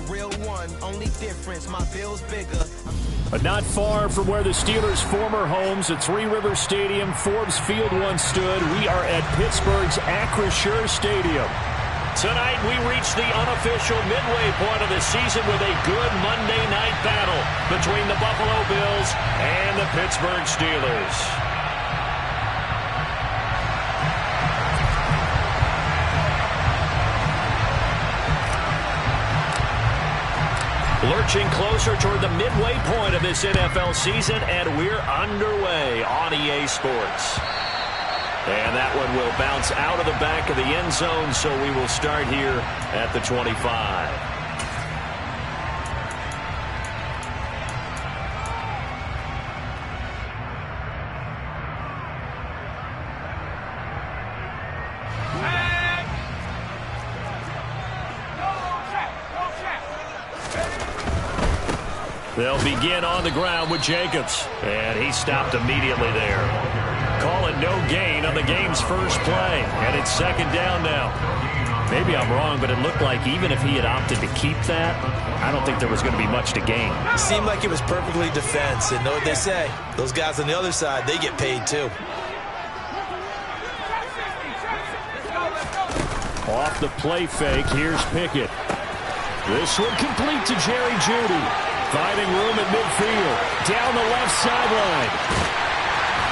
real one. Only difference, my bill's bigger. But not far from where the Steelers' former homes at Three Rivers Stadium, Forbes Field once stood, we are at Pittsburgh's Acrisure Stadium. Tonight, we reach the unofficial midway point of the season with a good Monday night battle between the Buffalo Bills and the Pittsburgh Steelers. Lurching closer toward the midway point of this NFL season, and we're underway on EA Sports. And that one will bounce out of the back of the end zone, so we will start here at the 25. They'll begin on the ground with Jacobs, and he stopped immediately there. Call it no gain on the game's first play, and it's second down now. Maybe I'm wrong, but it looked like even if he had opted to keep that, I don't think there was going to be much to gain. It seemed like it was perfectly defense, and know what they say. Those guys on the other side, they get paid too. Off the play fake, here's Pickett. This one complete to Jerry Jeudy. Finding room at midfield. Down the left sideline.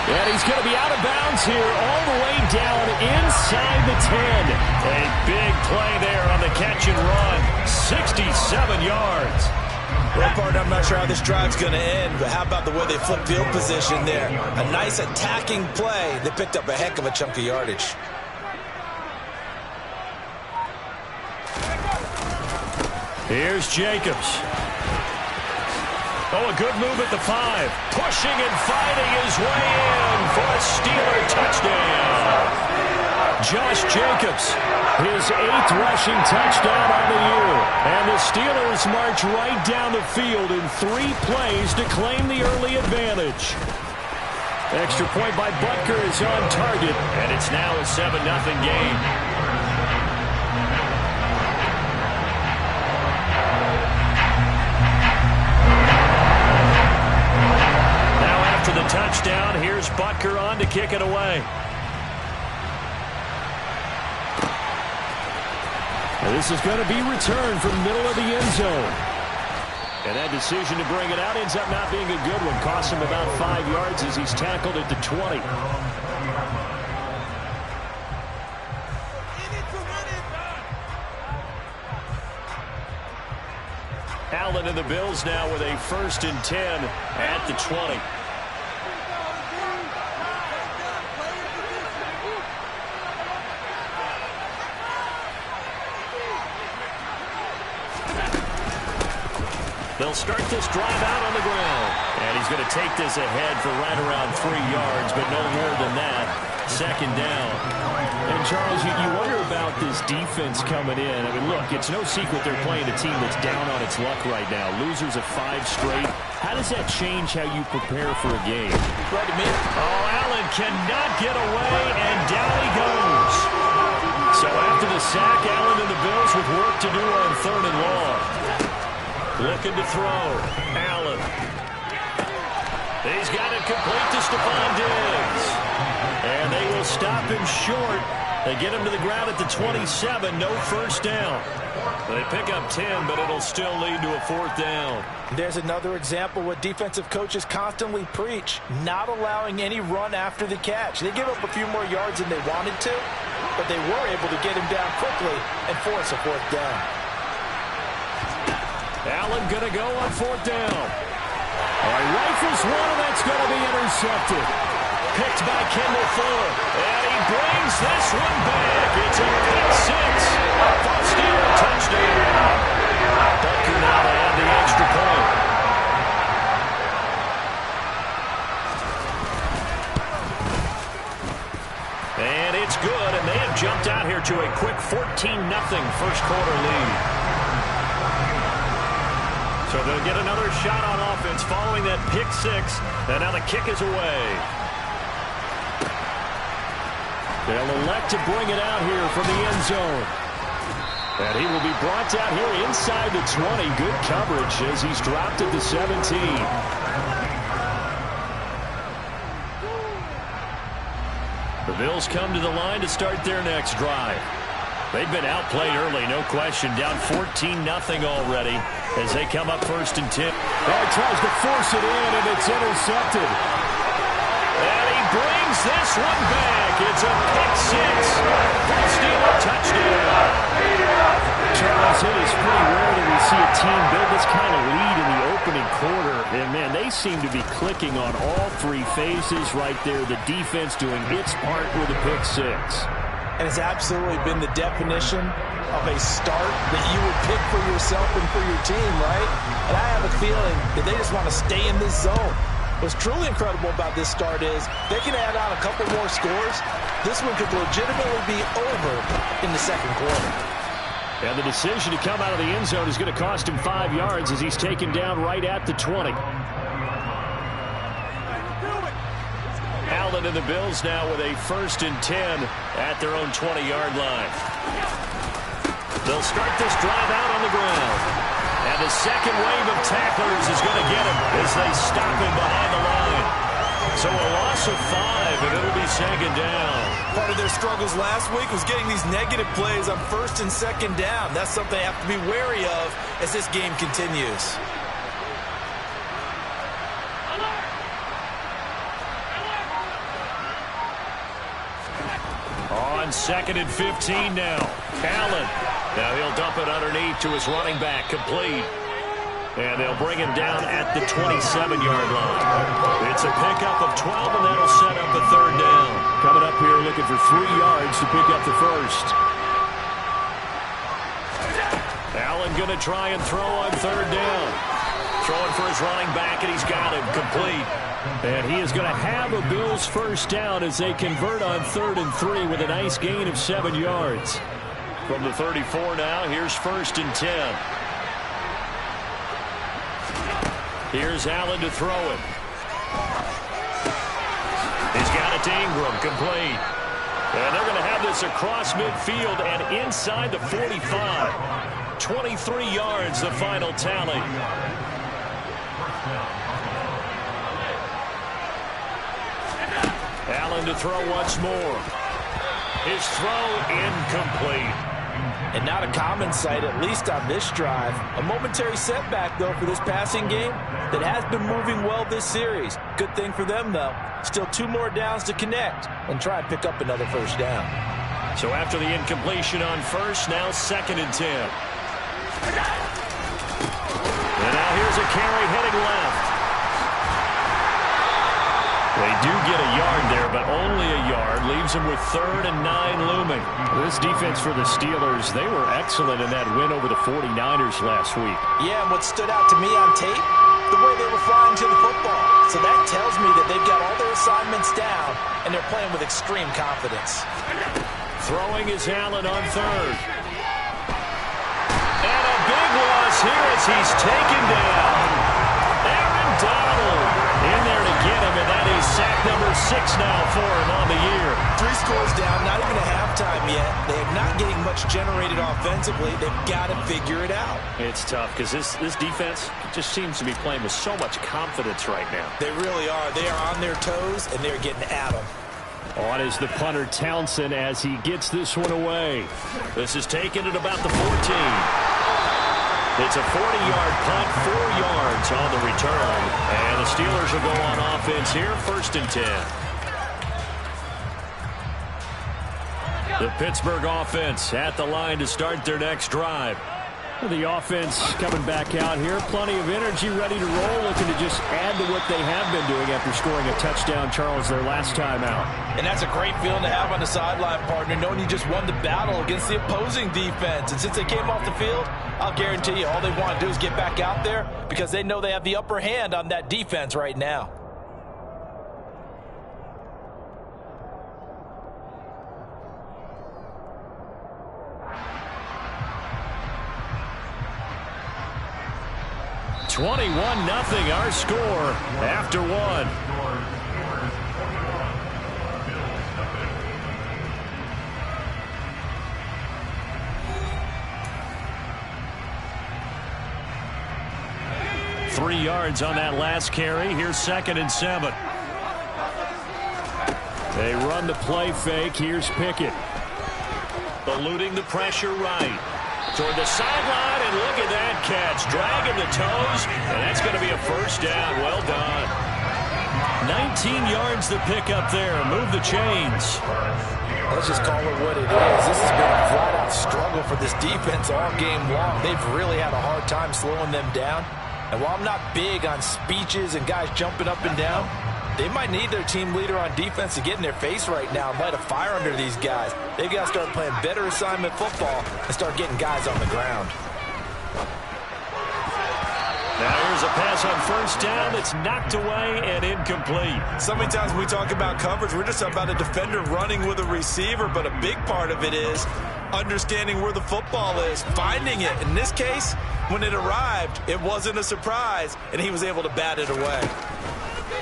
And he's going to be out of bounds here all the way down inside the 10. A big play there on the catch and run. 67 yards. Well, partner, I'm not sure how this drive's going to end, but how about the way they flipped field position there? A nice attacking play. They picked up a heck of a chunk of yardage. Here's Jacobs. Oh, a good move at the 5. Pushing and fighting his way in for a Steeler touchdown. Josh Jacobs, his 8th rushing touchdown on the year. And the Steelers march right down the field in 3 plays to claim the early advantage. Extra point by Butker is on target, and it's now a 7-0 game. The touchdown. Here's Butker on to kick it away. And this is going to be returned from the middle of the end zone. And that decision to bring it out ends up not being a good one. Costs him about 5 yards as he's tackled at the 20. Allen and the Bills now with a 1st and 10 at the 20. They'll start this drive out on the ground. And he's going to take this ahead for right around 3 yards, but no more than that. Second down. And, Charles, you wonder about this defense coming in. I mean, look, it's no secret they're playing a team that's down on its luck right now. Losers of 5 straight. How does that change how you prepare for a game? Right to me. Oh, Allen cannot get away, and down he goes. So after the sack, Allen and the Bills with work to do on 3rd and long. Looking to throw. Allen. He's got it complete to Stephon Diggs. And they will stop him short. They get him to the ground at the 27. No first down. They pick up 10, but it'll still lead to a 4th down. There's another example what defensive coaches constantly preach. Not allowing any run after the catch. They give up a few more yards than they wanted to, but they were able to get him down quickly and force a 4th down. Allen going to go on 4th down. Rifles one, and that's going to be intercepted. Picked by Kendall Fuller. And he brings this one back. It's a pick 6. First Steeler touchdown. Butker now to add the extra point. And it's good, and they have jumped out here to a quick 14-0 first quarter lead. So they'll get another shot on offense following that pick 6. And now the kick is away. They'll elect to bring it out here from the end zone. And he will be brought down here inside the 20. Good coverage as he's dropped at the 17. The Bills come to the line to start their next drive. They've been outplayed early, no question. Down 14-0 already as they come up 1st and 10. He tries to force it in, and it's intercepted. And he brings this one back. It's a pick-6 for a Steeler touchdown. Charles, it is pretty rare that we see a team build this kind of lead in the opening quarter. And, man, they seem to be clicking on all 3 phases right there. The defense doing its part with a pick-6. And it's absolutely been the definition of a start that you would pick for yourself and for your team, right? And I have a feeling that they just want to stay in this zone. What's truly incredible about this start is they can add on a couple more scores. This one could legitimately be over in the second quarter. And the decision to come out of the end zone is going to cost him 5 yards as he's taken down right at the 20. Allen and the Bills now with a 1st and 10 at their own 20-yard line. They'll start this drive out on the ground. And the second wave of tacklers is going to get him as they stop him behind the line. So a loss of 5, and it'll be 2nd down. Part of their struggles last week was getting these negative plays on 1st and 2nd down. That's something they have to be wary of as this game continues. On 2nd and 15 now. Allen. Now he'll dump it underneath to his running back. Complete. And they'll bring him down at the 27-yard line. It's a pickup of 12, and that'll set up a 3rd down. Coming up here looking for 3 yards to pick up the 1st. Allen going to try and throw on 3rd down. Throwing for his running back, and he's got him. Complete. And he is going to have a Bills 1st down as they convert on 3rd and 3 with a nice gain of 7 yards. From the 34 now, here's 1st and 10. Here's Allen to throw it. He's got it to Ingram. Complete. And they're going to have this across midfield and inside the 45. 23 yards, the final tally. Allen to throw once more. His throw incomplete. And not a common sight, at least on this drive. A momentary setback, though, for this passing game that has been moving well this series. Good thing for them, though. Still 2 more downs to connect and try and pick up another 1st down. So after the incompletion on 1st, now 2nd and 10. And now here's a carry heading left. They do get a yard there, but only a yard. Leaves them with 3rd and 9 looming. This defense for the Steelers, they were excellent in that win over the 49ers last week. Yeah, and what stood out to me on tape, the way they were flying to the football. So that tells me that they've got all their assignments down, and they're playing with extreme confidence. Throwing is Allen on 3rd. And a big loss here as he's taken down. Aaron Donald in there to get him, and that is sack number 6 now for him on the year. 3 scores down, not even a halftime yet. They are not getting much generated offensively. They've got to figure it out. It's tough because this defense just seems to be playing with so much confidence right now. They really are. They are on their toes, and they're getting at them. On is the punter Townsend as he gets this one away. This is taken at about the 14. It's a 40-yard punt, 4 yards on the return. And the Steelers will go on offense here, 1st and 10. The Pittsburgh offense at the line to start their next drive. The offense coming back out here. Plenty of energy, ready to roll, looking to just add to what they have been doing after scoring a touchdown, Charles, their last time out. And that's a great feeling to have on the sideline, partner, knowing you just won the battle against the opposing defense. And since they came off the field, I'll guarantee you all they want to do is get back out there because they know they have the upper hand on that defense right now. (21-0) our score after 1. 3 yards on that last carry. Here's 2nd and 7. They run the play fake. Here's Pickett. Eluding the pressure right. Toward the sideline, and look at that catch. Dragging the toes, and that's going to be a first down. Well done. 19 yards to pick up there. Move the chains. Let's just call it what it is. This has been a flat-out struggle for this defense all game long. They've really had a hard time slowing them down. And while I'm not big on speeches and guys jumping up and down, they might need their team leader on defense to get in their face right now and light a fire under these guys. They've got to start playing better assignment football and start getting guys on the ground. Now here's a pass on first down that's knocked away and incomplete. So many times when we talk about coverage, we're just talking about a defender running with a receiver, but a big part of it is understanding where the football is, finding it. In this case, when it arrived, it wasn't a surprise, and he was able to bat it away.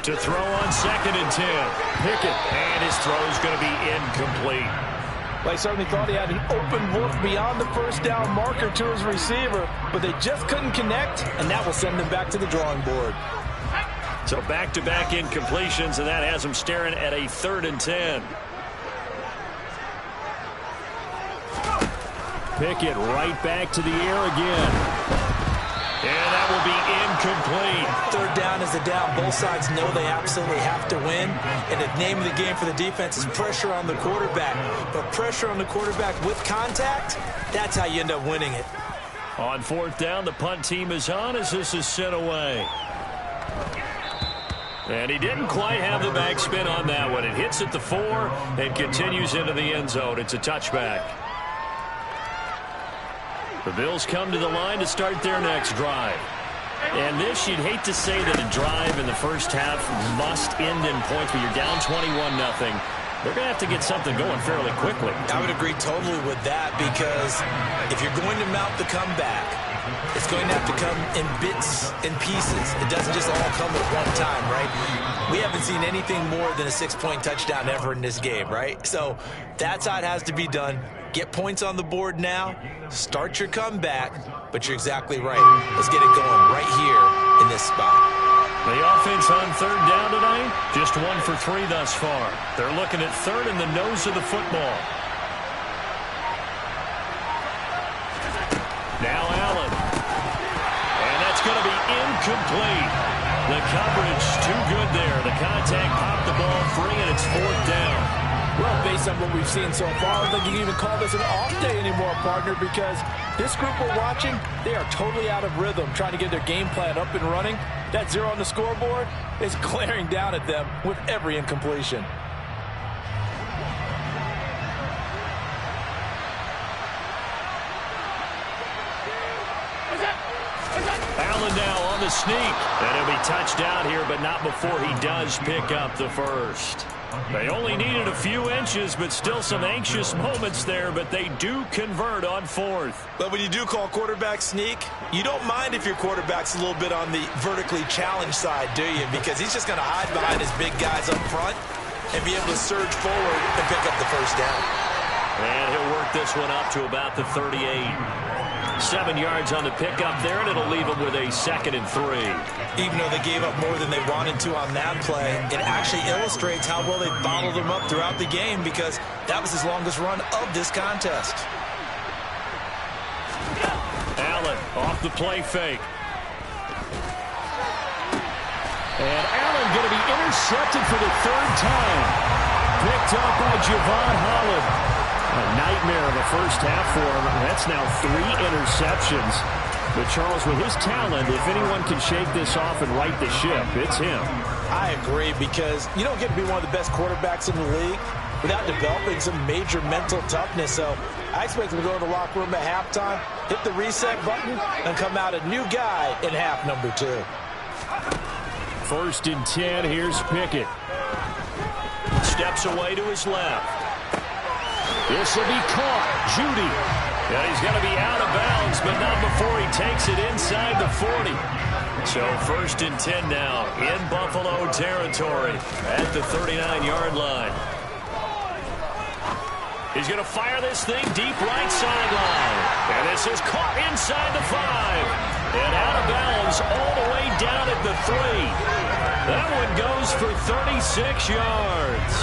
To throw on 2nd and 10. Pickett, and his throw is going to be incomplete. They certainly thought he had an open look beyond the first down marker to his receiver, but they just couldn't connect, and that will send them back to the drawing board. So back-to-back incompletions, and that has them staring at a 3rd and 10. Pickett right back to the air again. And that will be incomplete. 3rd down is a down. Both sides know they absolutely have to win. And the name of the game for the defense is pressure on the quarterback. But pressure on the quarterback with contact, that's how you end up winning it. On 4th down, the punt team is on as this is sent away. And he didn't quite have the backspin on that one. It hits at the 4 and continues into the end zone. It's a touchback. The Bills come to the line to start their next drive. And this, you'd hate to say that a drive in the first half must end in points, but you're down 21-0. They're going to have to get something going fairly quickly. I would agree totally with that, because if you're going to mount the comeback, it's going to have to come in bits and pieces. It doesn't just all come at one time, right? We haven't seen anything more than a 6-point touchdown ever in this game, right? So that's how it has to be done. Get points on the board now, start your comeback, but you're exactly right. Let's get it going right here in this spot. The offense on 3rd down tonight, just 1 for 3 thus far. They're looking at 3rd in the nose of the football. Now Allen. And that's going to be incomplete. The coverage too good there. The contact popped the ball free, and it's 4th down. Well, based on what we've seen so far, I don't think you can even call this an off day anymore, partner, because this group we're watching, they are totally out of rhythm, trying to get their game plan up and running. That 0 on the scoreboard is glaring down at them with every incompletion. Allen now on the sneak. And he'll be touched down here, but not before he does pick up the first. They only needed a few inches, but still some anxious moments there, but they do convert on 4th. But when you do call quarterback sneak, you don't mind if your quarterback's a little bit on the vertically challenged side, do you? Because he's just going to hide behind his big guys up front and be able to surge forward and pick up the first down. And he'll work this one up to about the 38. 7 yards on the pickup there, and it'll leave them with a 2nd and 3. Even though they gave up more than they wanted to on that play, it actually illustrates how well they bottled them up throughout the game, because that was his longest run of this contest. Allen off the play fake. And Allen going to be intercepted for the 3rd time. Picked up by Javon Holland. A nightmare of a first half for him. That's now 3 interceptions. But Charles, with his talent, if anyone can shake this off and right the ship, it's him. I agree, because you don't get to be one of the best quarterbacks in the league without developing some major mental toughness. So I expect him to go to the locker room at halftime, hit the reset button, and come out a new guy in half number 2. 1st and 10, here's Pickett. Steps away to his left. This will be caught. Judy. And he's going to be out of bounds, but not before he takes it inside the 40. So 1st and 10 now in Buffalo territory at the 39-yard line. He's going to fire this thing deep right sideline. And this is caught inside the 5. And out of bounds all the way down at the 3. That one goes for 36 yards.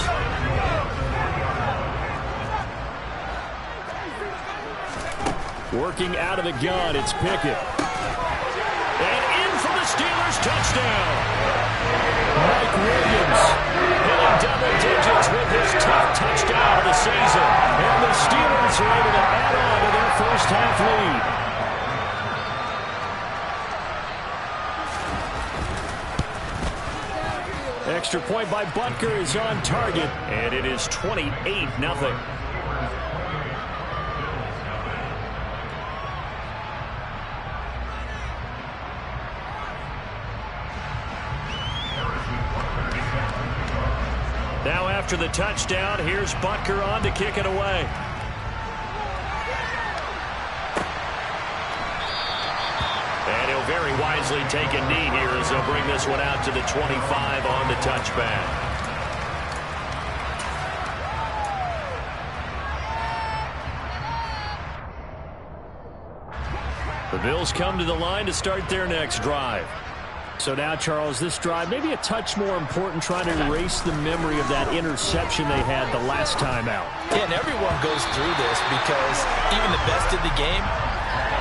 Working out of the gun, it's Pickett. And in for the Steelers touchdown. Mike Williams hitting double digits with his 10th touchdown of the season. And the Steelers are able to add on to their first half lead. Extra point by Butker is on target, and it is 28-0. Now after the touchdown, here's Butker on to kick it away. And he'll very wisely take a knee here as they'll bring this one out to the 25 on the touchback. The Bills come to the line to start their next drive. So now, Charles, this drive maybe a touch more important, trying to erase the memory of that interception they had the last time out. Yeah, and everyone goes through this because even the best in the game,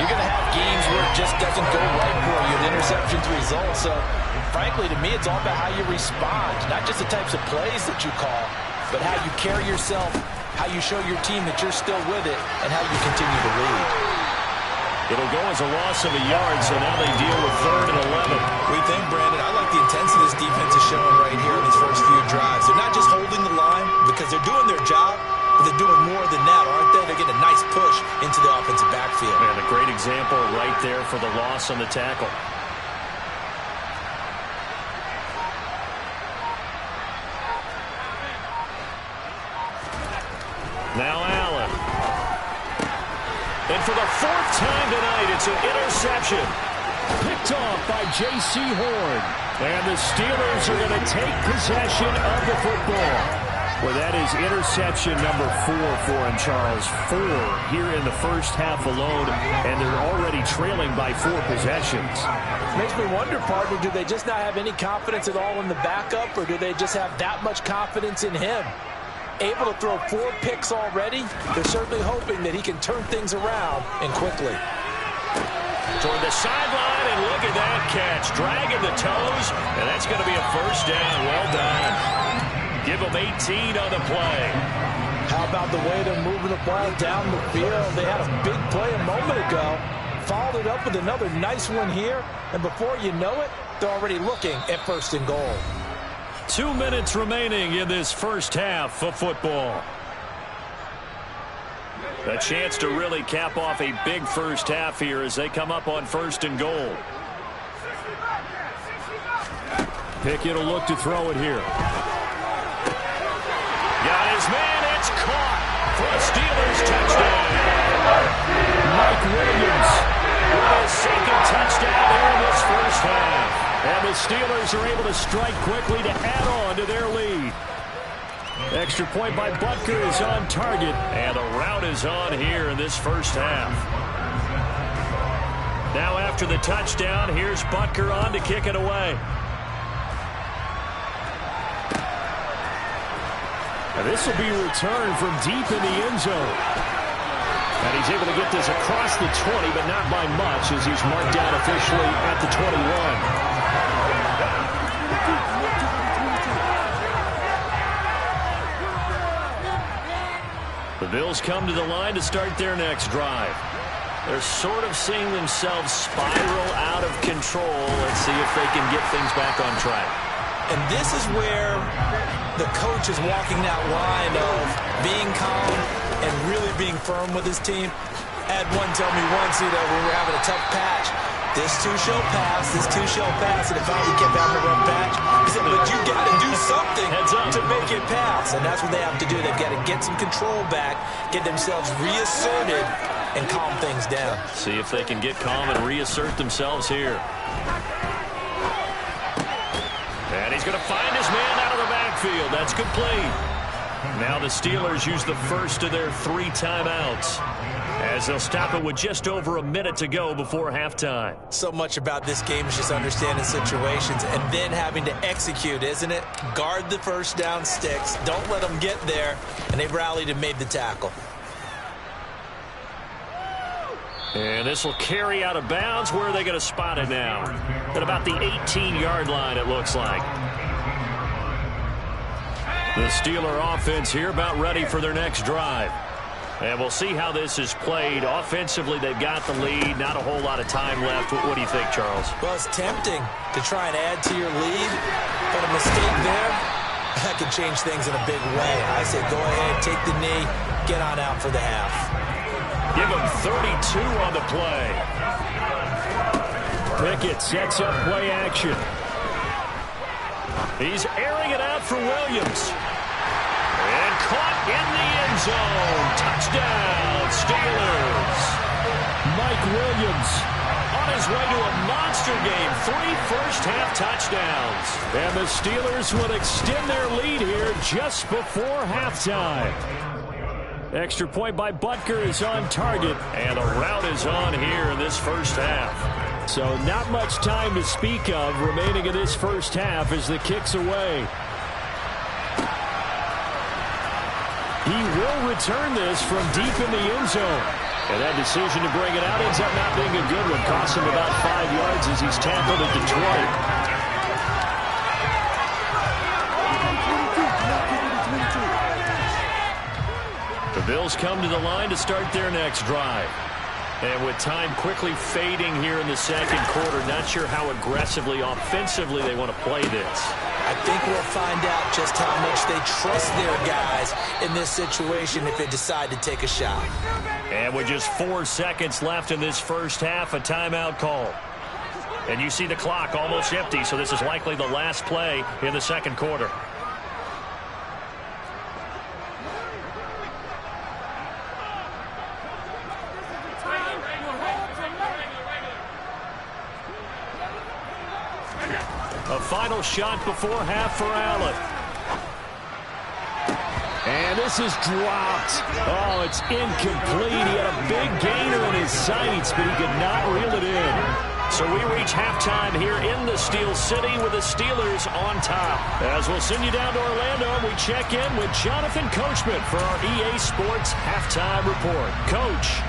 you're going to have games where it just doesn't go right for you. The interceptions result. So, frankly, to me, it's all about how you respond. Not just the types of plays that you call, but how you carry yourself, how you show your team that you're still with it, and how you continue to lead. It'll go as a loss of a yard, so now they deal with 3rd and 11. We think, Brandon, I like the intensity this defense is showing right here in these first few drives. They're not just holding the line because they're doing their job, but they're doing more than that, aren't they? They're getting a nice push into the offensive backfield. And a great example right there for the loss on the tackle. Now Allen. And for the 4th time tonight, it's an interception. Picked off by J.C. Horn. And the Steelers are going to take possession of the football. Well, that is interception number 4 for him, Charles. 4 here in the first half alone, and they're already trailing by 4 possessions. Makes me wonder, partner, do they just not have any confidence at all in the backup, or do they just have that much confidence in him? Able to throw 4 picks already, they're certainly hoping that he can turn things around and quickly. Toward the sideline, and look at that catch. Dragging the toes, and that's going to be a first down. Well done. Give them 18 on the play. How about the way they're moving the ball down the field? They had a big play a moment ago. Followed it up with another nice one here, and before you know it, they're already looking at 1st and goal. 2 minutes remaining in this first half of football. A chance to really cap off a big first half here as they come up on 1st and goal. Pickett will look to throw it here. Got his man, it's caught for a Steelers touchdown. Mike Williams with his 2nd touchdown here in this first half. And the Steelers are able to strike quickly to add on to their lead. Extra point by Butker is on target, and the route is on here in this first half. Now after the touchdown, here's Butker on to kick it away. Now this will be returned from deep in the end zone. And he's able to get this across the 20, but not by much as he's marked down officially at the 21. The Bills come to the line to start their next drive. They're sort of seeing themselves spiral out of control. Let's see if they can get things back on track. And this is where the coach is walking that line of being calm and really being firm with his team. I had one tell me once, when we were having a tough patch, this too shall pass, this too shall pass, and if I kept having a rough patch, he said, but you got to do something to make it pass, and that's what they have to do. They've got to get some control back, get themselves reasserted, and calm things down. See if they can get calm and reassert themselves here. And he's going to find his man out of the backfield. That's complete. Now the Steelers use the first of their 3 timeouts as they'll stop it with just over a minute to go before halftime. So much about this game is just understanding situations and then having to execute, isn't it? Guard the first down sticks. Don't let them get there. And they rallied and made the tackle. And this will carry out of bounds. Where are they going to spot it now? At about the 18-yard line, it looks like. The Steeler offense here about ready for their next drive. And we'll see how this is played. Offensively, they've got the lead. Not a whole lot of time left. What do you think, Charles? Well, it's tempting to try and add to your lead, but a mistake there, that could change things in a big way. I say go ahead, take the knee, get on out for the half. Give him 32 on the play. Pickett sets up play action. He's airing it out for Williams. And caught in the end zone. Touchdown, Steelers. Mike Williams on his way to a monster game. 3 first-half touchdowns. And the Steelers will extend their lead here just before halftime. Extra point by Butker is on target. And the route is on here in this first half. So not much time to speak of remaining in this first half as the kick's away. He will return this from deep in the end zone. And that decision to bring it out ends up not being a good one. Costs him about 5 yards as he's tackled at Detroit. The Bills come to the line to start their next drive. And with time quickly fading here in the second quarter, not sure how aggressively, offensively they want to play this. I think we'll find out just how much they trust their guys in this situation if they decide to take a shot. And with just 4 seconds left in this first half, a timeout call. And you see the clock almost empty, so this is likely the last play in the second quarter. A final shot before half for Allen. And this is dropped. Oh, it's incomplete. He had a big gainer in his sights, but he could not reel it in. So we reach halftime here in the Steel City with the Steelers on top. As we'll send you down to Orlando, we check in with Jonathan Coachman for our EA Sports Halftime Report. Coach.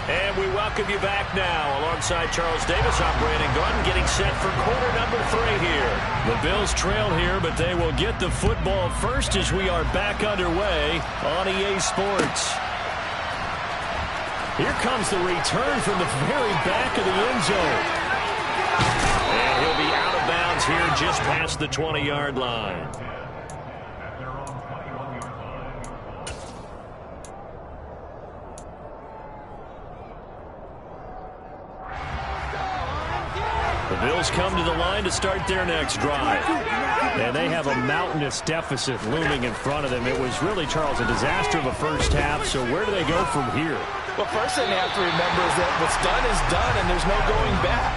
And we welcome you back now. Alongside Charles Davis, I'm Brandon Gaudin, getting set for quarter number 3 here. The Bills trail here, but they will get the football first as we are back underway on EA Sports. Here comes the return from the very back of the end zone. And he'll be out of bounds here just past the 20-yard line. The Bills come to the line to start their next drive. And they have a mountainous deficit looming in front of them. It was really, Charles, a disaster of a first half. So where do they go from here? Well, first thing they have to remember is that what's done is done, and there's no going back.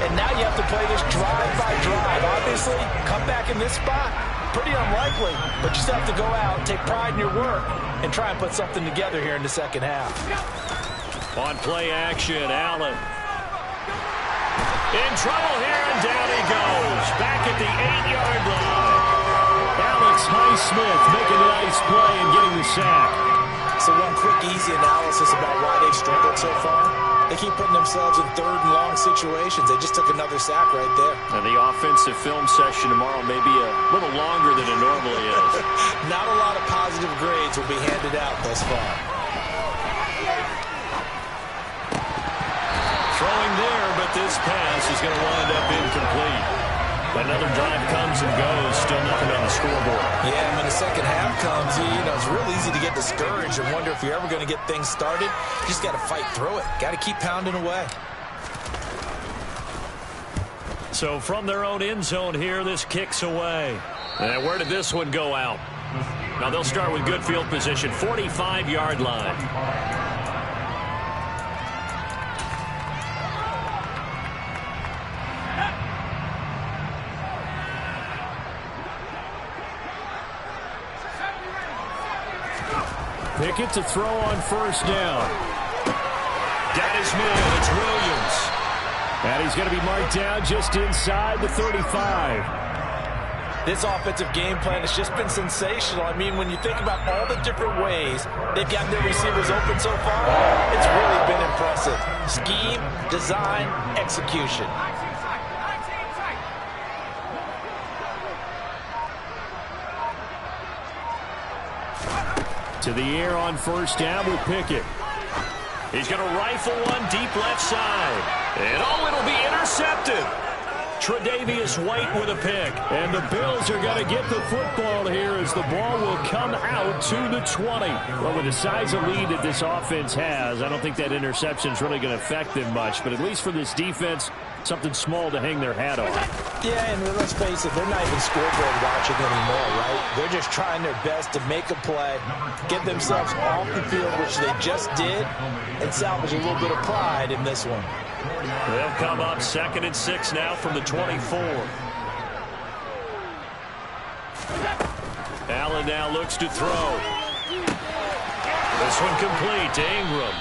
And now you have to play this drive by drive. Obviously, come back in this spot, pretty unlikely. But you still have to go out, take pride in your work, and try and put something together here in the second half. On play action, Allen. In trouble here, and down he goes. Back at the 8-yard line. Alex Highsmith making a nice play and getting the sack. So one quick, easy analysis about why they've struggled so far. They keep putting themselves in third and long situations. They just took another sack right there. And the offensive film session tomorrow may be a little longer than it normally is. Not a lot of positive grades will be handed out thus far. Throwing there, but this pass is going to wind up incomplete. Another drive comes and goes, still nothing on the scoreboard. Yeah, and when the second half comes, it's real easy to get discouraged and wonder if you're ever going to get things started. You just got to fight through it. Got to keep pounding away. So from their own end zone here, this kicks away. And where did this one go out? Now they'll start with good field position, 45-yard line. it to throw on first down. Got his man. It's Williams. And he's going to be marked down just inside the 35. This offensive game plan has just been sensational. I mean, when you think about all the different ways they've gotten their receivers open so far, it's really been impressive. Scheme, design, execution. To the air on first down with Pickett. He's going to rifle one deep left side. And it'll be intercepted. Tre'Davious White with a pick. And the Bills are going to get the football here as the ball will come out to the 20. Well, with the size of lead that this offense has, I don't think that interception is really going to affect them much. But at least for this defense, something small to hang their hat on. Yeah, and let's face it, they're not even scoreboard watching anymore, right? They're just trying their best to make a play, get themselves off the field, which they just did, and salvage a little bit of pride in this one. They'll come up 2nd and 6 now from the 24. Allen now looks to throw. This one complete to Ingram.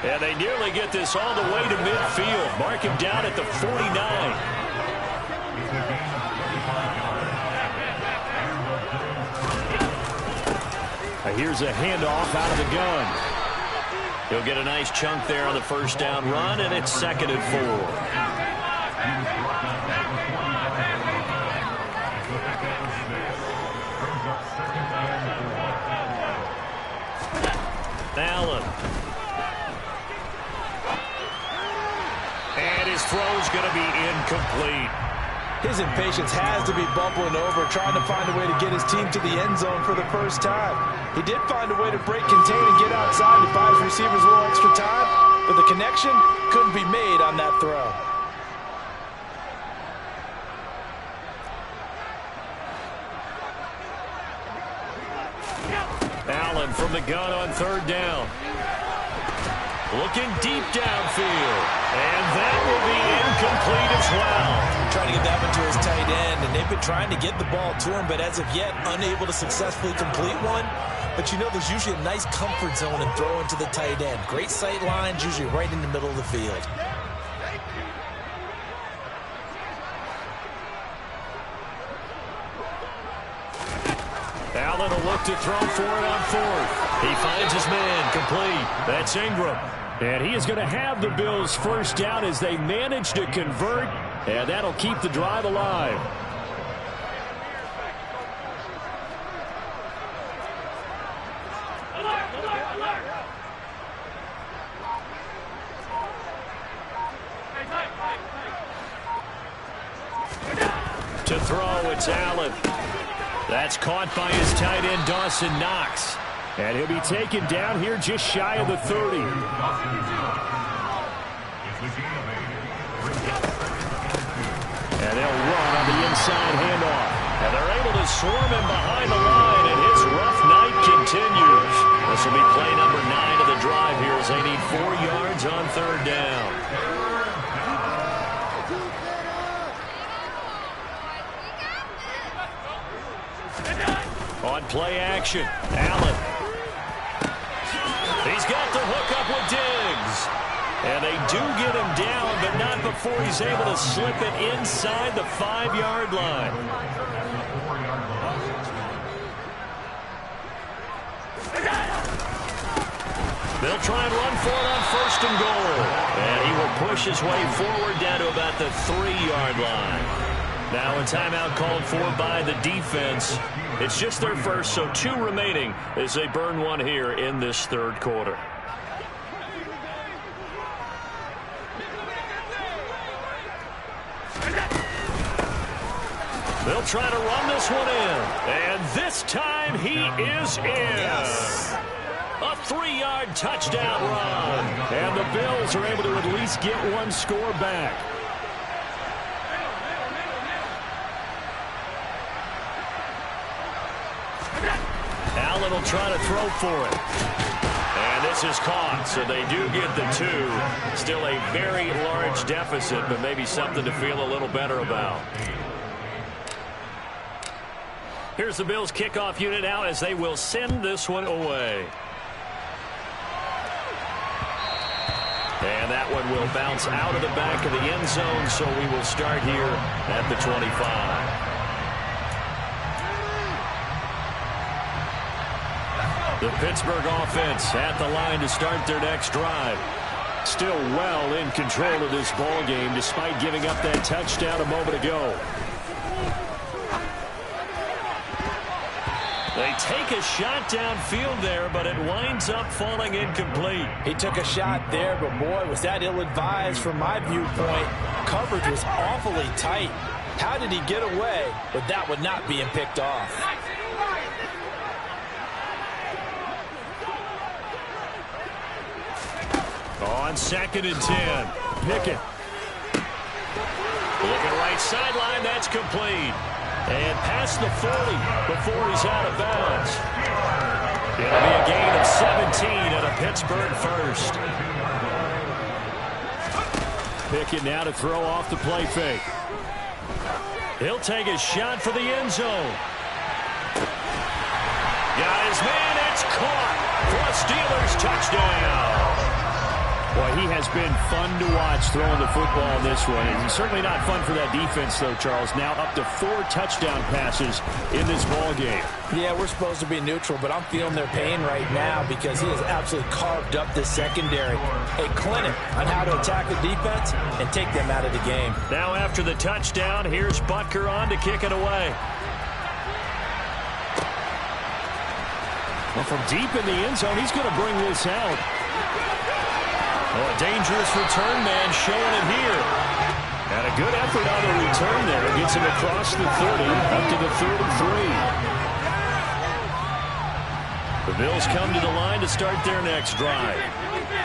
And they nearly get this all the way to midfield. Mark him down at the 49. Here's a handoff out of the gun. He'll get a nice chunk there on the first down run, and it's 2nd and 4. Allen. And his throw's going to be incomplete. His impatience has to be bubbling over, trying to find a way to get his team to the end zone for the first time. He did find a way to break, contain, and get outside to buy his receivers a little extra time, but the connection couldn't be made on that throw. Allen from the gun on 3rd down. Looking deep downfield. And that will be incomplete as well. Trying to get that one to his tight end, and they've been trying to get the ball to him, but as of yet, unable to successfully complete one. But you know, there's usually a nice comfort zone in throwing to the tight end. Great sight lines, usually right in the middle of the field. Allen will look to throw for it on 4th. He finds his man, complete. That's Ingram. And he is going to have the Bills first down as they manage to convert, and that'll keep the drive alive. To throw, it's Allen. That's caught by his tight end, Dawson Knox. And he'll be taken down here just shy of the 30. And they'll run on the inside handoff. And they're able to swarm him behind the line, and his rough night continues. This will be play number 9 of the drive here as they need 4 yards on 3rd down. On play action, Allen. He's got the hook up with Diggs. And they do get him down, but not before he's able to slip it inside the 5-yard line. They'll try and run for it on 1st and goal. And he will push his way forward down to about the 3-yard line. Now a timeout called for by the defense. It's just their first, so 2 remaining as they burn one here in this 3rd quarter. They'll try to run this one in. And this time he is in. Yes. A 3-yard touchdown run. And the Bills are able to at least get one score back. Allen will try to throw for it. And this is caught, so they do get the 2. Still a very large deficit, but maybe something to feel a little better about. Here's the Bills kickoff unit out as they will send this one away. that one will bounce out of the back of the end zone, so we will start here at the 25. The Pittsburgh offense at the line to start their next drive. Still well in control of this ball game despite giving up that touchdown a moment ago. They take a shot downfield there, but it winds up falling incomplete. He took a shot there, but boy, was that ill-advised from my viewpoint. Coverage was awfully tight. How did he get away with that one not being picked off? On 2nd and 10, Pickett. Looking right sideline, that's complete. And past the 40 before he's out of bounds. It'll be a gain of 17 and a Pittsburgh first. Pickett now to throw off the play fake. He'll take a shot for the end zone. Got his man, it's caught for a Steelers touchdown. Boy, he has been fun to watch throwing the football in this one. And certainly not fun for that defense, though, Charles. Now up to 4 touchdown passes in this ball game. Yeah, we're supposed to be neutral, but I'm feeling their pain right now because he has absolutely carved up this secondary. A clinic on how to attack the defense and take them out of the game. Now after the touchdown, here's Butker on to kick it away. Well, from deep in the end zone, he's going to bring this out. Oh, a dangerous return man showing it here. And a good effort on the return there. Gets him across the 30, up to the 33. The Bills come to the line to start their next drive.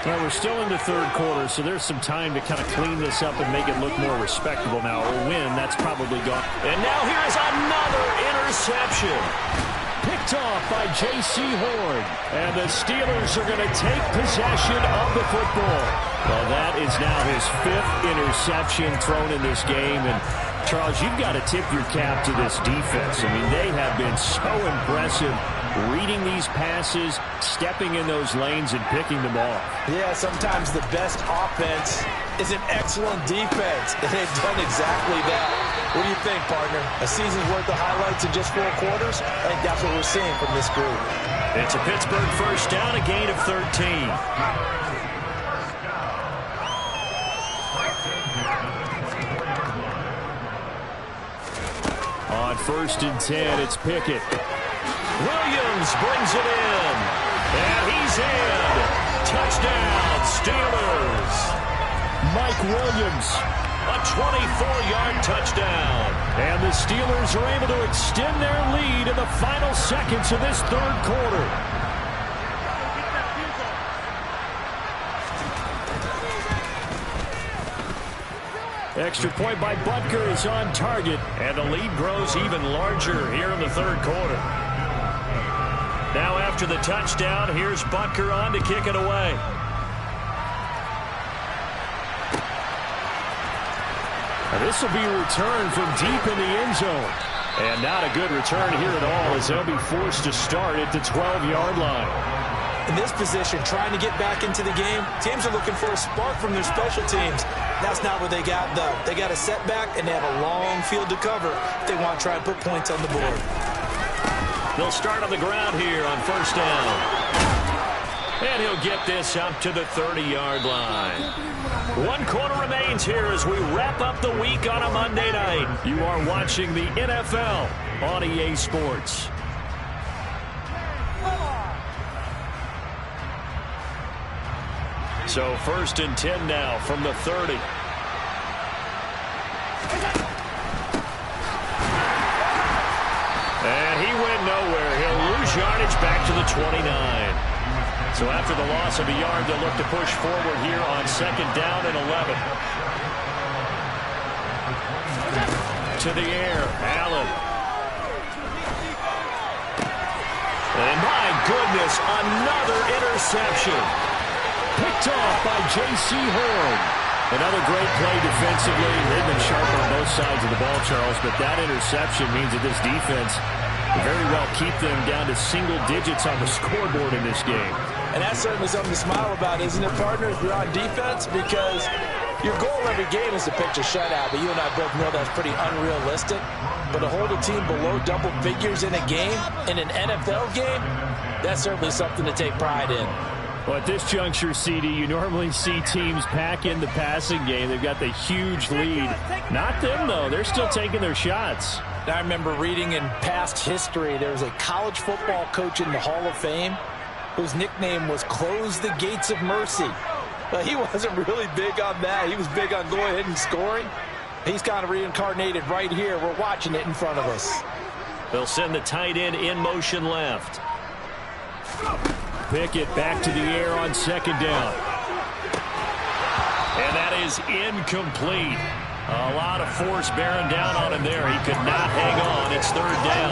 Well, we're still in the third quarter, so there's some time to kind of clean this up and make it look more respectable now. A win, that's probably gone. And now here is another interception. Picked off by J.C. Horn. And the Steelers are going to take possession of the football. Well, that is now his 5th interception thrown in this game. And, Charles, you've got to tip your cap to this defense. I mean, they have been so impressive reading these passes, stepping in those lanes, and picking them off. Yeah, sometimes the best offense is an excellent defense, and they've done exactly that. What do you think, partner? A season's worth of highlights in just 4 quarters? I think that's what we're seeing from this group. It's a Pittsburgh first down, a gain of 13. On 1st and 10, it's Pickett. Williams brings it in. And he's in. Touchdown, Steelers. Mike Williams. A 24-yard touchdown. And the Steelers are able to extend their lead in the final seconds of this third quarter. Extra point by Butker is on target. And the lead grows even larger here in the third quarter. Now after the touchdown, here's Butker on to kick it away. This will be a return from deep in the end zone. And not a good return here at all as they'll be forced to start at the 12-yard line. In this position, trying to get back into the game, teams are looking for a spark from their special teams. That's not what they got, though. They got a setback, and they have a long field to cover if they want to try and put points on the board. They'll start on the ground here on first down. And he'll get this up to the 30-yard line. 1 quarter remains here as we wrap up the week on a Monday night. You are watching the NFL on EA Sports. So 1st and 10 now from the 30. And he went nowhere. He'll lose yardage back to the 29. So after the loss of a yard, they'll look to push forward here on 2nd down and 11. To the air, Allen. And my goodness, another interception. Picked off by J.C. Horn. Another great play defensively. They've been sharp on both sides of the ball, Charles, but that interception means that this defense will very well keep them down to single digits on the scoreboard in this game. And that's certainly something to smile about, isn't it, partners? We're on defense because your goal every game is to pitch a shutout, but you and I both know that's pretty unrealistic. But to hold a team below double figures in a game, in an NFL game, that's certainly something to take pride in. Well, at this juncture, CD, you normally see teams pack in the passing game. They've got the huge lead. Not them, though. They're still taking their shots. I remember reading in past history, there was a college football coach in the Hall of Fame whose nickname was Close the Gates of Mercy. But he wasn't really big on that. He was big on going ahead and scoring. He's kind of reincarnated right here. We're watching it in front of us. They'll send the tight end in motion left. Pickett back to the air on second down. And that is incomplete. A lot of force bearing down on him there. He could not hang on. It's third down.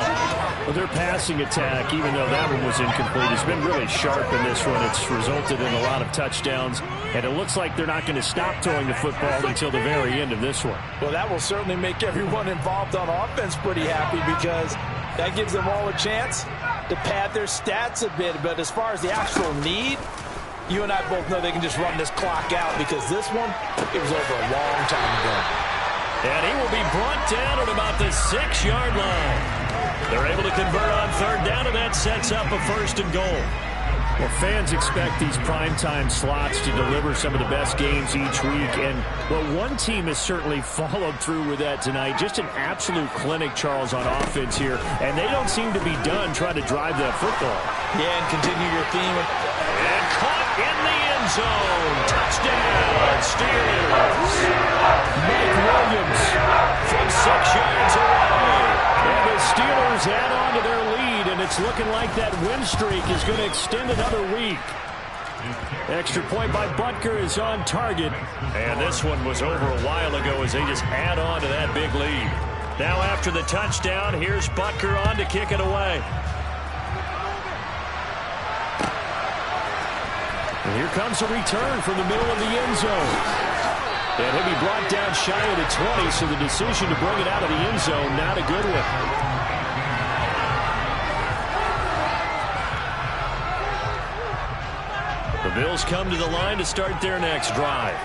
Well, their passing attack, even though that one was incomplete, has been really sharp in this one. It's resulted in a lot of touchdowns, and it looks like they're not going to stop throwing the football until the very end of this one. Well, that will certainly make everyone involved on offense pretty happy because that gives them all a chance to pad their stats a bit. But as far as the actual need, you and I both know they can just run this clock out because this one, it was over a long time ago. And he will be brought down at about the 6-yard line. They're able to convert on third down, and that sets up a first and goal. Well, fans expect these primetime slots to deliver some of the best games each week. And, well, one team has certainly followed through with that tonight. Just an absolute clinic, Charles, on offense here. And they don't seem to be done trying to drive that football. Yeah, and continue your theme. And caught in the end zone. Touchdown, Steelers. Mike Williams from 6 yards away. And the Steelers add on to their lead, and it's looking like that win streak is going to extend another week. Extra point by Butker is on target. And this one was over a while ago as they just add on to that big lead. Now after the touchdown, here's Butker on to kick it away. And here comes a return from the middle of the end zone. And he'll be brought down shy of the 20, so the decision to bring it out of the end zone, not a good one. The Bills come to the line to start their next drive.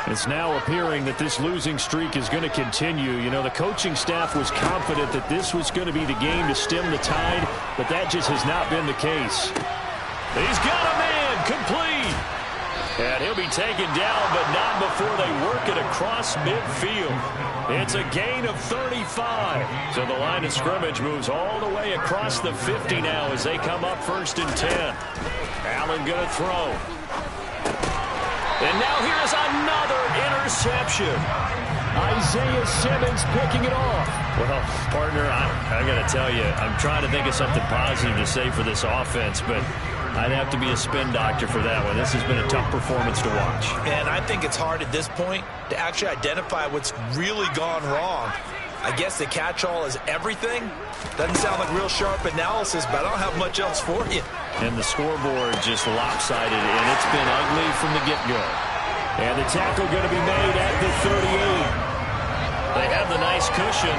It's now appearing that this losing streak is going to continue. You know, the coaching staff was confident that this was going to be the game to stem the tide, but that just has not been the case. He's got a man, complete. And he'll be taken down, but not before they work it across midfield. It's a gain of 35. So the line of scrimmage moves all the way across the 50 now as they come up 1st and 10. Allen going to throw. And now here's another interception. Isaiah Simmons picking it off. Well, partner, I got to tell you, I'm trying to think of something positive to say for this offense, but I'd have to be a spin doctor for that one. This has been a tough performance to watch. And I think it's hard at this point to actually identify what's really gone wrong. I guess the catch-all is everything. Doesn't sound like real sharp analysis, but I don't have much else for you. And the scoreboard just lopsided, and it's been ugly from the get-go. And the tackle going to be made at the 38. They have the nice cushion.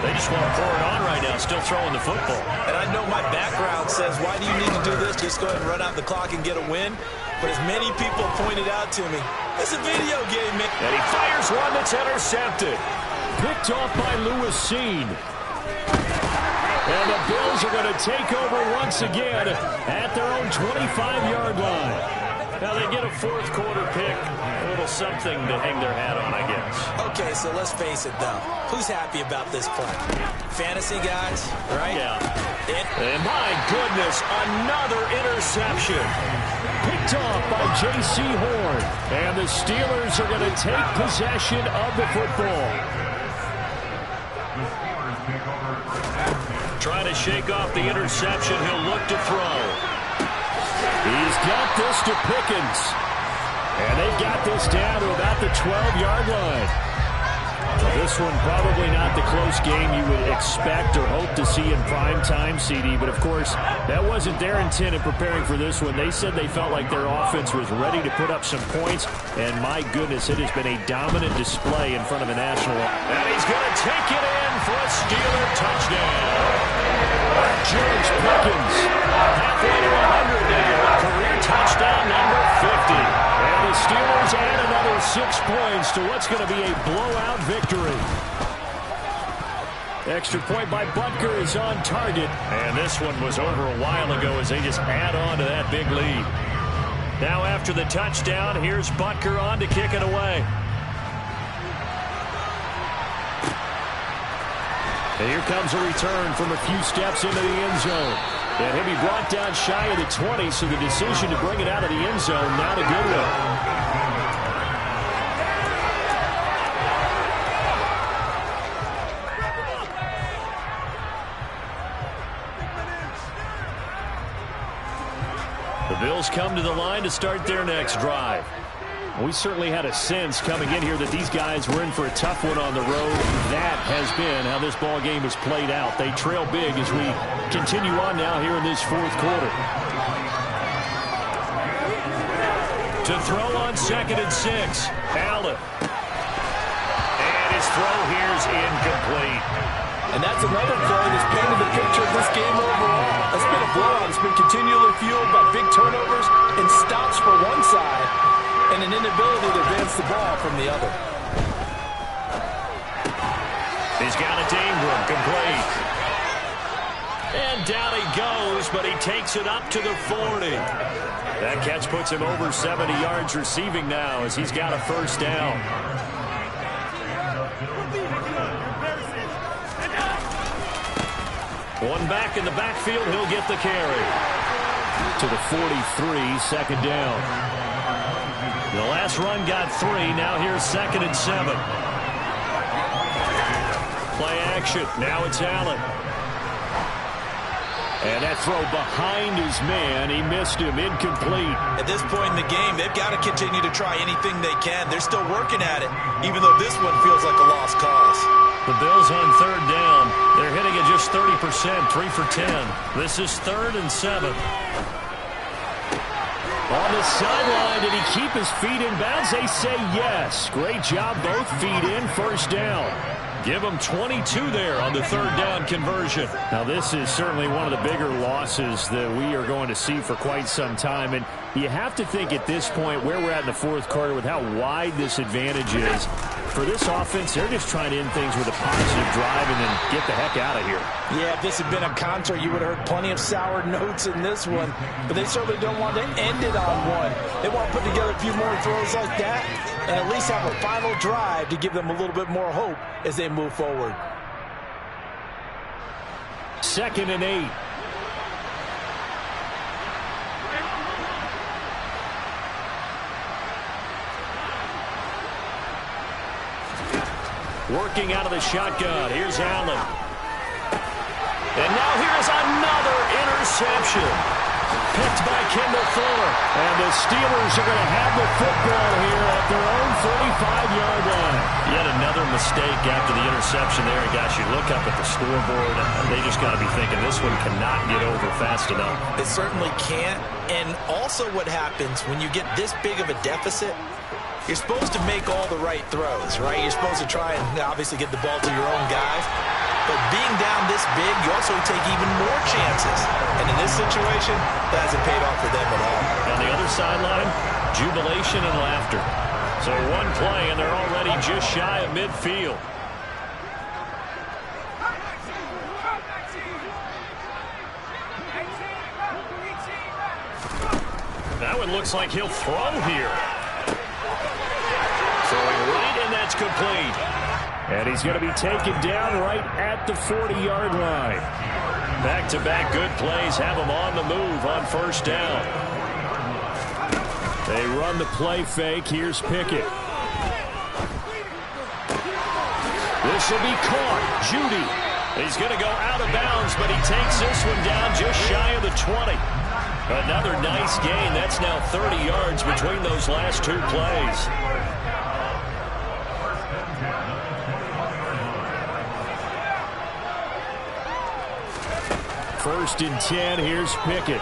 They just want to pour it on right now, still throwing the football. And I know my background says, why do you need to do this? Just go ahead and run out the clock and get a win. But as many people pointed out to me, it's a video game, man. And he fires one that's intercepted. Picked off by Lewis Seen. And the Bills are going to take over once again at their own 25-yard line. Now they get a fourth quarter pick. A little something to hang their hat on, I guess. Okay, so let's face it, though. Who's happy about this play? Fantasy guys, right? Yeah. And my goodness, another interception. Picked off by J.C. Horn. And the Steelers are going to take possession of the football. Trying to shake off the interception. He'll look to throw. He's got this to Pickens. And they've got this down to about the 12-yard line. This one probably not the close game you would expect or hope to see in prime time, CD. But, of course, that wasn't their intent in preparing for this one. They said they felt like their offense was ready to put up some points. And, my goodness, it has been a dominant display in front of a national. And he's going to take it in for a Steeler touchdown. George Pickens, halfway to 100 now. Career touchdown number 50. And the Steelers add another 6 points to what's going to be a blowout victory. Extra point by Butker is on target. And this one was over a while ago as they just add on to that big lead. Now after the touchdown, here's Butker on to kick it away. And here comes a return from a few steps into the end zone. And he'll be brought down shy of the 20, so the decision to bring it out of the end zone, not a good one. The Bills come to the line to start their next drive. We certainly had a sense coming in here that these guys were in for a tough one on the road. That has been how this ball game has played out. They trail big as we continue on now here in this fourth quarter. To throw on 2nd and 6. Allen. And his throw here's incomplete. And that's another play that's painted the picture of this game overall. It's been a blowout. It's been continually fueled by big turnovers and stops for one side and an inability to advance the ball from the other. He's got it to Ingram, complete. And down he goes, but he takes it up to the 40. That catch puts him over 70 yards receiving now as he's got a first down. One back in the backfield, he'll get the carry. To the 43, second down. The last run got 3. Now here's 2nd and 7. Play action. Now it's Allen. And that throw behind his man. He missed him. Incomplete. At this point in the game, they've got to continue to try anything they can. They're still working at it, even though this one feels like a lost cause. The Bills on 3rd down. They're hitting at just 30%, 3 for 10. This is 3rd and 7. On the sideline, did he keep his feet in bounds? They say yes. Great job, both feet in, first down. Give him 22 there on the 3rd down conversion. Now, this is certainly one of the bigger losses that we are going to see for quite some time. And you have to think at this point where we're at in the fourth quarter with how wide this advantage is. For this offense, they're just trying to end things with a positive drive and then get the heck out of here. Yeah, if this had been a concert, you would have heard plenty of sour notes in this one. But they certainly don't want to end it on one. They want to put together a few more throws like that and at least have a final drive to give them a little bit more hope as they move forward. 2nd and 8. Working out of the shotgun. Here's Allen. And now here's another interception. Picked by Kendall Fuller. And the Steelers are going to have the football here at their own 45-yard line. Yet another mistake after the interception there. And gosh, you look up at the scoreboard, and they just got to be thinking this one cannot get over fast enough. It certainly can't. And also what happens when you get this big of a deficit, you're supposed to make all the right throws, right? You're supposed to try and obviously get the ball to your own guys. But being down this big, you also take even more chances. And in this situation, that hasn't paid off for them at all. On the other sideline, jubilation and laughter. So one play, and they're already just shy of midfield. That one looks like he'll throw here. Throwing right, and that's complete. And he's going to be taken down right at the 40-yard line. Back-to-back good plays have him on the move on first down. They run the play fake. Here's Pickett. This will be caught. Judy. He's going to go out of bounds, but he takes this one down just shy of the 20. Another nice gain. That's now 30 yards between those last two plays. 1st and 10. Here's Pickett.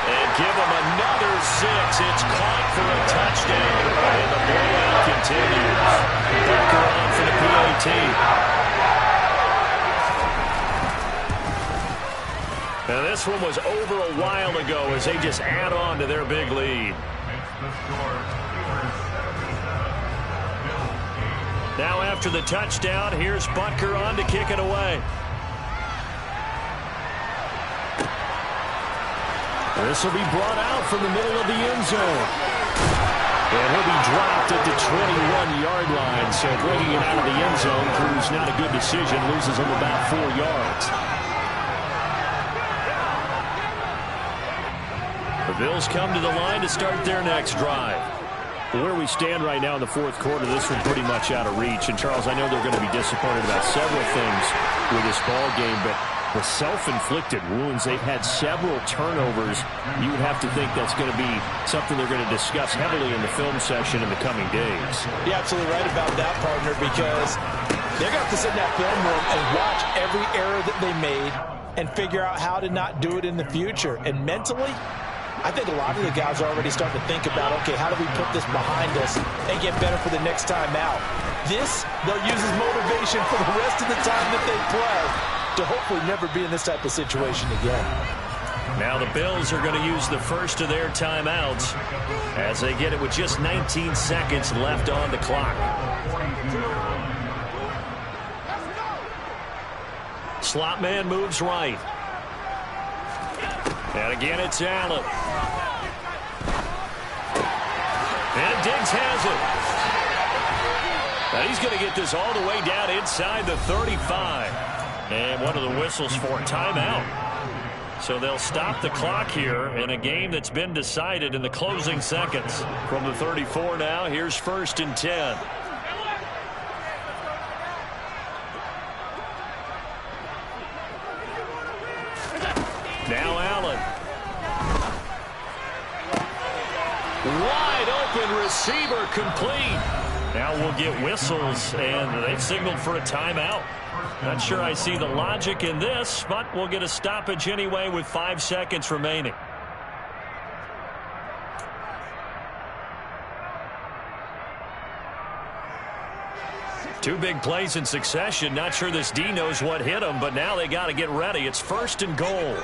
And give him another 6. It's caught for a touchdown. And the blowout continues. Butker on for the PAT. Now this one was over a while ago as they just add on to their big lead. Now after the touchdown, here's Butker on to kick it away. This will be brought out from the middle of the end zone. And he'll be dropped at the 21-yard line. So bringing it out of the end zone proves not a good decision. Loses him about 4 yards. The Bills come to the line to start their next drive. Where we stand right now in the 4th quarter, this one's pretty much out of reach. And, Charles, I know they're going to be disappointed about several things with this ball game, but the self-inflicted wounds, they've had several turnovers. You would have to think that's going to be something they're going to discuss heavily in the film session in the coming days. You're absolutely right about that, partner, because they're going to have to sit in that film room and watch every error that they made and figure out how to not do it in the future. And mentally, I think a lot of the guys are already starting to think about, okay, how do we put this behind us and get better for the next time out? This, they'll use as motivation for the rest of the time that they play to hopefully never be in this type of situation again. Now the Bills are going to use the first of their timeouts as they get it with just 19 seconds left on the clock. Slot man moves right. And again, it's Allen. And Diggs has it. Now he's going to get this all the way down inside the 35. And one of the whistles for timeout. So they'll stop the clock here in a game that's been decided in the closing seconds. From the 34 now, here's 1st and 10. Now Allen. Wide open receiver complete. Now we'll get whistles, and they've signaled for a timeout. Not sure I see the logic in this, but we'll get a stoppage anyway with 5 seconds remaining. Two big plays in succession. Not sure this D knows what hit him, but now they got to get ready. It's 1st and goal.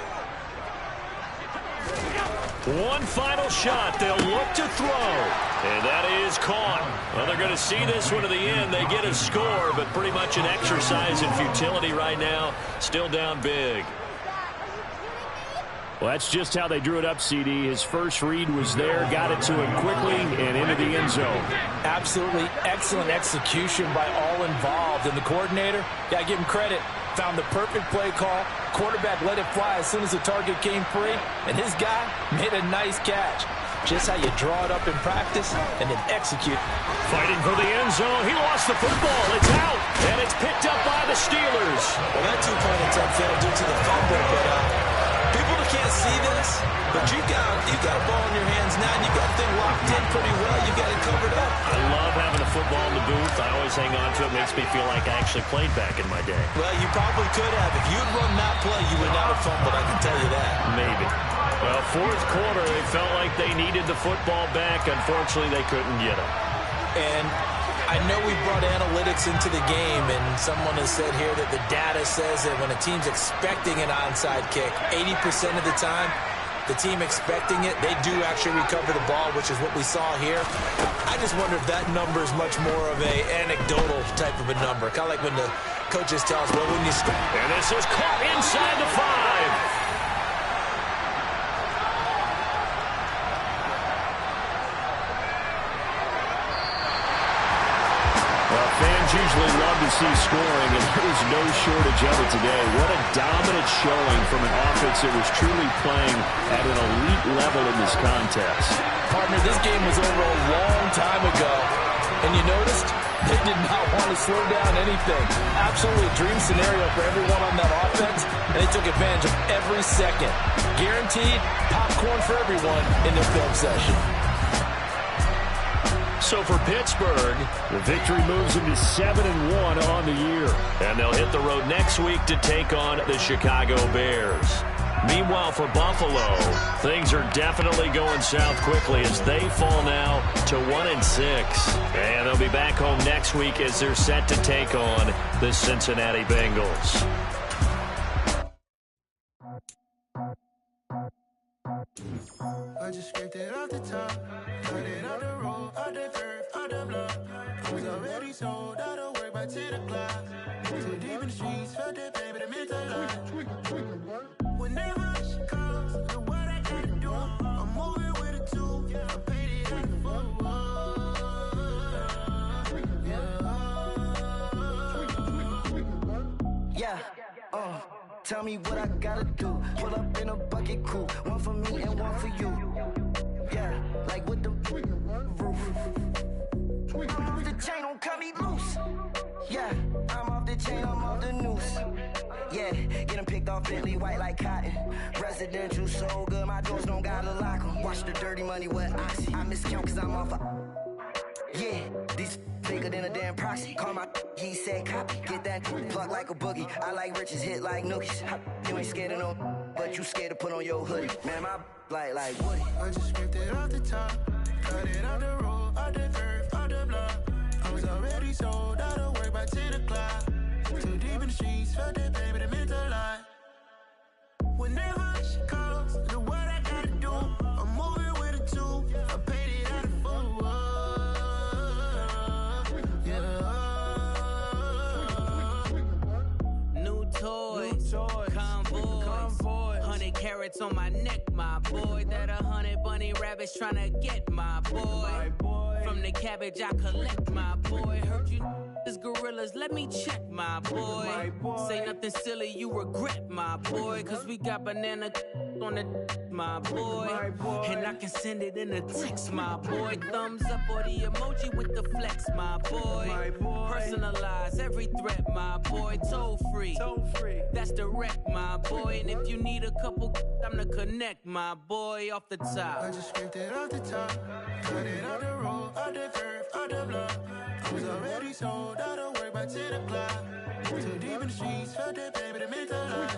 One final shot. They'll look to throw. And that is caught. Well, they're going to see this one to the end. They get a score, but pretty much an exercise in futility right now. Still down big. Well, that's just how they drew it up, CD. His first read was there, got it to him quickly, and into the end zone. Absolutely excellent execution by all involved. And the coordinator, got to give him credit, found the perfect play call. Quarterback let it fly as soon as the target came free, and his guy made a nice catch. Just how you draw it up in practice and then execute. Fighting for the end zone. He lost the football. It's out, and it's picked up by the Steelers. Well, that two-point attempt failed due to the fumble, but people that can't see this, but you've got a ball in your hands now, and you've got the thing locked in pretty well. You've got it covered up. I love having a football in the booth. I always hang on to it. Makes me feel like I actually played back in my day. Well, you probably could have. If you had run that play, you would not have fumbled, I can tell you that. Maybe. Well, 4th quarter, they felt like they needed the football back. Unfortunately, they couldn't get it. And I know we brought analytics into the game, and someone has said here that the data says that when a team's expecting an onside kick, 80% of the time, the team expecting it, they do actually recover the ball, which is what we saw here. I just wonder if that number is much more of a anecdotal type of a number, kind of like when the coaches tell us, well, when you score. And this is caught inside the 5. Fans usually love to see scoring, and there's no shortage of it today. What a dominant showing from an offense that was truly playing at an elite level in this contest. Partner, this game was over a long time ago, and you noticed they did not want to slow down anything. Absolutely a dream scenario for everyone on that offense, and they took advantage of every second. Guaranteed popcorn for everyone in their film session. So for Pittsburgh, the victory moves them to 7-1 on the year. And they'll hit the road next week to take on the Chicago Bears. Meanwhile, for Buffalo, things are definitely going south quickly as they fall now to 1-6. And they'll be back home next week as they're set to take on the Cincinnati Bengals. I just scraped it off the top, cut it on the road, on the curve, on the block. I was already sold out of work by 10 o'clock. Too deep in the streets, felt that pain, but it meant a lot. Whenever she calls, know what I gotta do. I'm moving with a two, I paid it out the full. Yeah, tell me what I gotta do. Pull up in a bucket crew, one for me and one for you. Yeah, like with the roof. I'm off the chain, don't cut me loose. Yeah, I'm off the chain, I'm off the noose. Yeah, get them picked off Bentley, white like cotton. Residential so good, my doors don't gotta lock them. Watch the dirty money with oxy. I miscount cause I'm off yeah, these bigger than a damn proxy. Call my he said copy. Get that plug like a boogie. I like riches, hit like nookies. You ain't scared of no, but you scared to put on your hoodie. Man, my like Woody. I just scraped it off the top, cut it on the road, on the curve, on the block. I was already sold out of work by 10 o'clock. Too deep in the streets, felt that pain, but it meant a lot. Whenever she calls, know what I gotta do. I'm moving with a two, I paid it out of full. Convoy, 100 carats on my neck, my boy. That 100 bunny rabbits tryna get my boy. From the cabbage I collect, my boy. Heard you is gorillas, let me check, my boy. Say nothing silly, you regret, my boy. Cause we got banana on the my boy. And I can send it in a text, my boy. Thumbs up or the emoji with the flex, my boy. Personalize every threat, my boy. Toll free, that's direct, my boy. And if you need a couple, I'm to connect, my boy, off the top. I just scraped it off the top, cut it on the road, on the curve, on the block. I was already sold out of work by 10 o'clock. Too deep in the streets, felt that pain, but it meant a lot.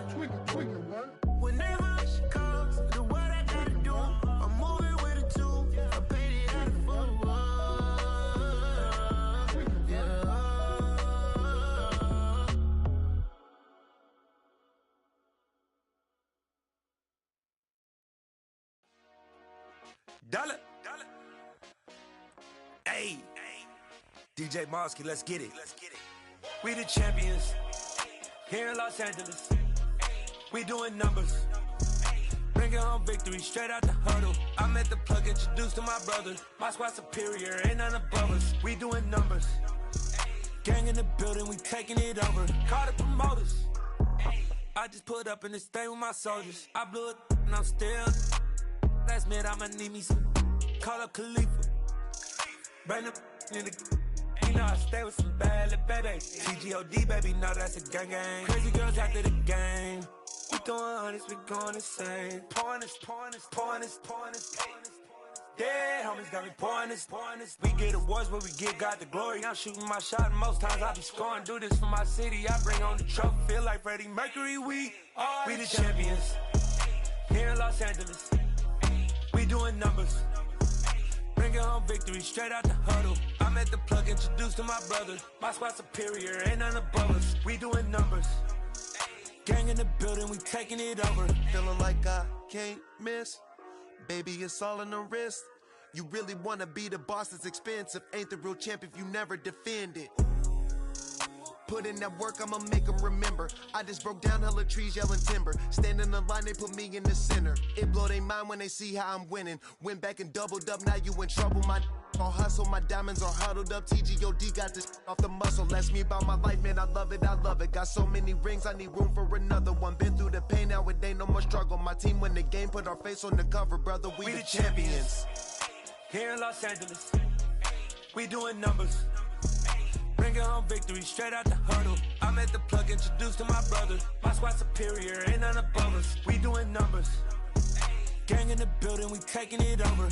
Whenever she calls, know what I gotta do. I'm moving with a two, I paid it out of full. Dollar. Hey, DJ Mosky, let's get it. We the champions here in Los Angeles. We doing numbers, bringing home victory straight out the huddle. I met the plug, introduced to my brothers. My squad superior, ain't none above us. We doing numbers, gang in the building, we taking it over. Call the promoters. I just put up in this thing with my soldiers. I blew it and I'm still. Last minute I'ma need me some. Call up Khalifa. Bring up in the. You know I stay with some bad little baby. TGOD baby, know that's a gang gang. Crazy girls after the game. We throwing hundreds, we going insane. Pouring this. Yeah, homies got me pouring this. We get awards where we give God the glory. I'm shooting my shot and most times I be scoring. Do this for my city, I bring on the trophy. Feel like Freddie Mercury, we the champions here in Los Angeles. We doing numbers, bringing home victory straight out the huddle. I met the plug, introduced to my brothers. My squad superior, ain't none above us. We doing numbers, gang in the building, we taking it over. Feeling like I can't miss, baby, it's all in the wrist. You really wanna be the boss, it's expensive. Ain't the real champ if you never defend it. Put in that work, I'ma make them remember. I just broke down hella trees, yelling timber. Stand in the line, they put me in the center. It blow their mind when they see how I'm winning. Went back and doubled up, now you in trouble. My all hustle, my diamonds are huddled up. TGOD got this off the muscle. That's me about my life, man, I love it. Got so many rings, I need room for another one. Been through the pain, now it ain't no more struggle. My team win the game, put our face on the cover, brother. We the champions here in Los Angeles. We doing numbers, bringing home victory straight out the huddle. I met the plug, introduced to my brothers. My squad superior, ain't none above us. We doing numbers, gang in the building, we taking it over.